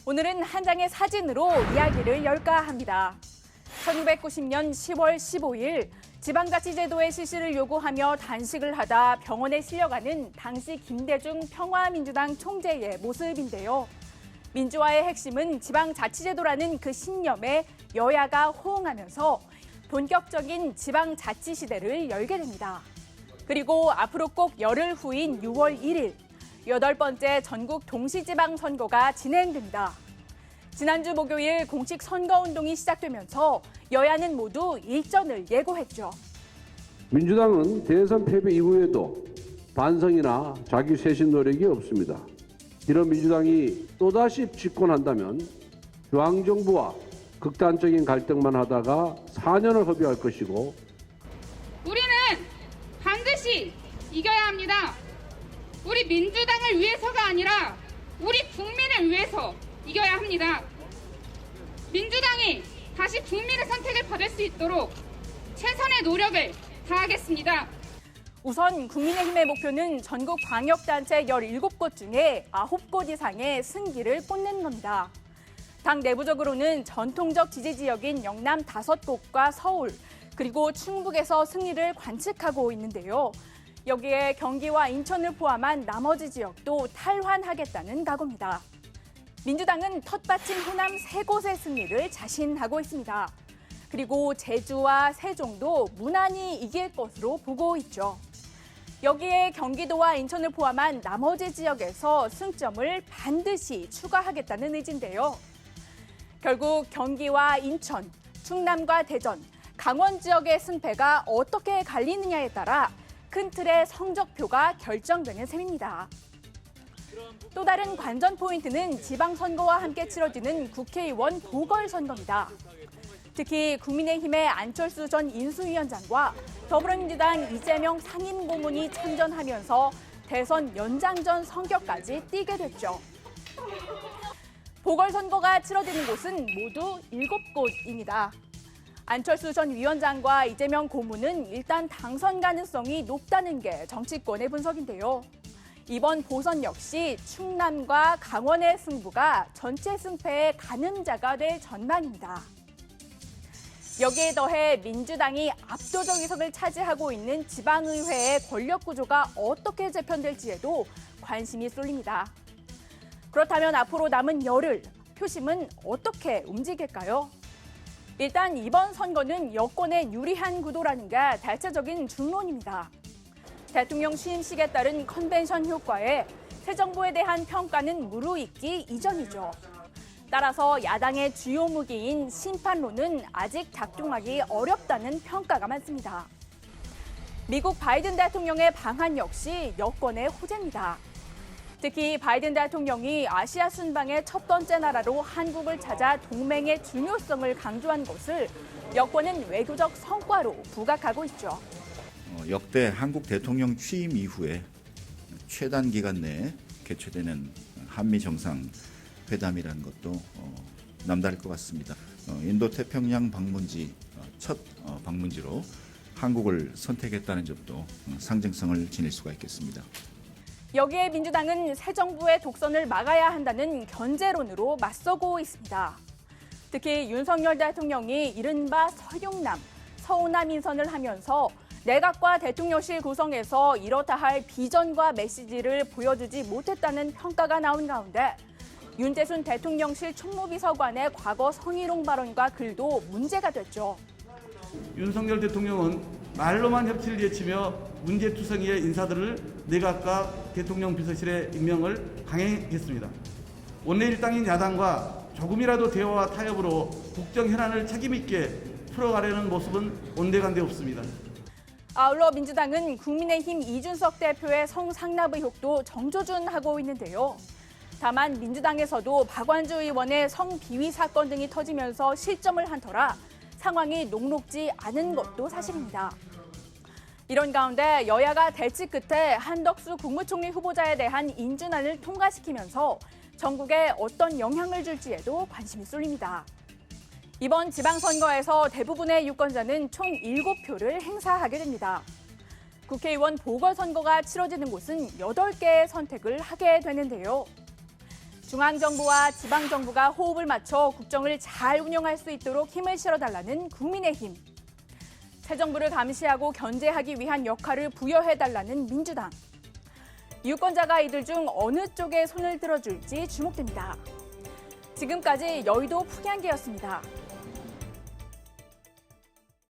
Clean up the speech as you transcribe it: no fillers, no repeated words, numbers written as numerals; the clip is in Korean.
오늘은 한 장의 사진으로 이야기를 열까 합니다. 1990년 10월 15일 지방자치제도의 실시를 요구하며 단식을 하다 병원에 실려가는 당시 김대중 평화민주당 총재의 모습인데요. 민주화의 핵심은 지방자치제도라는 그 신념에 여야가 호응하면서 본격적인 지방자치 시대를 열게 됩니다. 그리고 앞으로 꼭 열흘 후인 6월 1일, 8번째 전국 동시지방선거가 진행됩니다. 지난주 목요일 공식 선거운동이 시작되면서 여야는 모두 일전을 예고했죠. 민주당은 대선 패배 이후에도 반성이나 자기 쇄신 노력이 없습니다. 이런 민주당이 또다시 집권한다면 중앙정부와 극단적인 갈등만 하다가 4년을 허비할 것이고 우리는 반드시 이겨야 합니다. 우리 민주당을 위해서가 아니라 우리 국민을 위해서 이겨야 합니다. 민주당이 다시 국민의 선택을 받을 수 있도록 최선의 노력을 다하겠습니다. 우선 국민의힘의 목표는 전국 광역단체 17곳 중에 9곳 이상의 승기를 꽂는 겁니다. 당 내부적으로는 전통적 지지 지역인 영남 5곳과 서울, 그리고 충북에서 승리를 관측하고 있는데요. 여기에 경기와 인천을 포함한 나머지 지역도 탈환하겠다는 각오입니다. 민주당은 텃밭인 호남 3곳의 승리를 자신하고 있습니다. 그리고 제주와 세종도 무난히 이길 것으로 보고 있죠. 여기에 경기도와 인천을 포함한 나머지 지역에서 승점을 반드시 추가하겠다는 의지인데요. 결국 경기와 인천, 충남과 대전, 강원 지역의 승패가 어떻게 갈리느냐에 따라 큰 틀의 성적표가 결정되는 셈입니다. 또 다른 관전 포인트는 지방선거와 함께 치러지는 국회의원 보궐선거입니다. 특히 국민의힘의 안철수 전 인수위원장과 더불어민주당 이재명 상임고문이 참전하면서 대선 연장전 성격까지 띠게 됐죠. 보궐선거가 치러지는 곳은 모두 7곳입니다. 안철수 전 위원장과 이재명 고문은 일단 당선 가능성이 높다는 게 정치권의 분석인데요. 이번 보선 역시 충남과 강원의 승부가 전체 승패의 가늠자가 될 전망입니다. 여기에 더해 민주당이 압도적 의석을 차지하고 있는 지방의회의 권력 구조가 어떻게 재편될지에도 관심이 쏠립니다. 그렇다면 앞으로 남은 열흘, 표심은 어떻게 움직일까요? 일단 이번 선거는 여권에 유리한 구도라는 게 대체적인 중론입니다. 대통령 취임식에 따른 컨벤션 효과에 새 정부에 대한 평가는 무르익기 이전이죠. 따라서 야당의 주요 무기인 심판론은 아직 작동하기 어렵다는 평가가 많습니다. 미국 바이든 대통령의 방한 역시 여권의 호재입니다. 특히 바이든 대통령이 아시아 순방의 첫 번째 나라로 한국을 찾아 동맹의 중요성을 강조한 것을 여권은 외교적 성과로 부각하고 있죠. 역대 한국 대통령 취임 이후에 최단 기간 내에 개최되는 한미 정상회담이라는 것도 남다를 것 같습니다. 인도 태평양 방문지 첫 방문지로 한국을 선택했다는 점도 상징성을 지닐 수가 있겠습니다. 여기에 민주당은 새 정부의 독선을 막아야 한다는 견제론으로 맞서고 있습니다. 특히 윤석열 대통령이 이른바 서용남, 서우남 인선을 하면서 내각과 대통령실 구성에서 이렇다 할 비전과 메시지를 보여주지 못했다는 평가가 나온 가운데 윤재순 대통령실 총무비서관의 과거 성희롱 발언과 글도 문제가 됐죠. 윤석열 대통령은 말로만 협치를 외치며 문제투성이의 인사들을 내각과 대통령 비서실에 임명을 강행했습니다. 원내일당인 야당과 조금이라도 대화와 타협으로 국정 현안을 책임있게 풀어가려는 모습은 온데간데 없습니다. 아울러 민주당은 국민의힘 이준석 대표의 성상납 의혹도 정조준하고 있는데요. 다만 민주당에서도 박완주 의원의 성비위 사건 등이 터지면서 실점을 한 터라 상황이 녹록지 않은 것도 사실입니다. 이런 가운데 여야가 대치 끝에 한덕수 국무총리 후보자에 대한 인준안을 통과시키면서 전국에 어떤 영향을 줄지에도 관심이 쏠립니다. 이번 지방선거에서 대부분의 유권자는 총 7표를 행사하게 됩니다. 국회의원 보궐선거가 치러지는 곳은 8개의 선택을 하게 되는데요. 중앙정부와 지방정부가 호흡을 맞춰 국정을 잘 운영할 수 있도록 힘을 실어달라는 국민의힘. 새 정부를 감시하고 견제하기 위한 역할을 부여해달라는 민주당. 유권자가 이들 중 어느 쪽에 손을 들어줄지 주목됩니다. 지금까지 여의도 풍향기였습니다.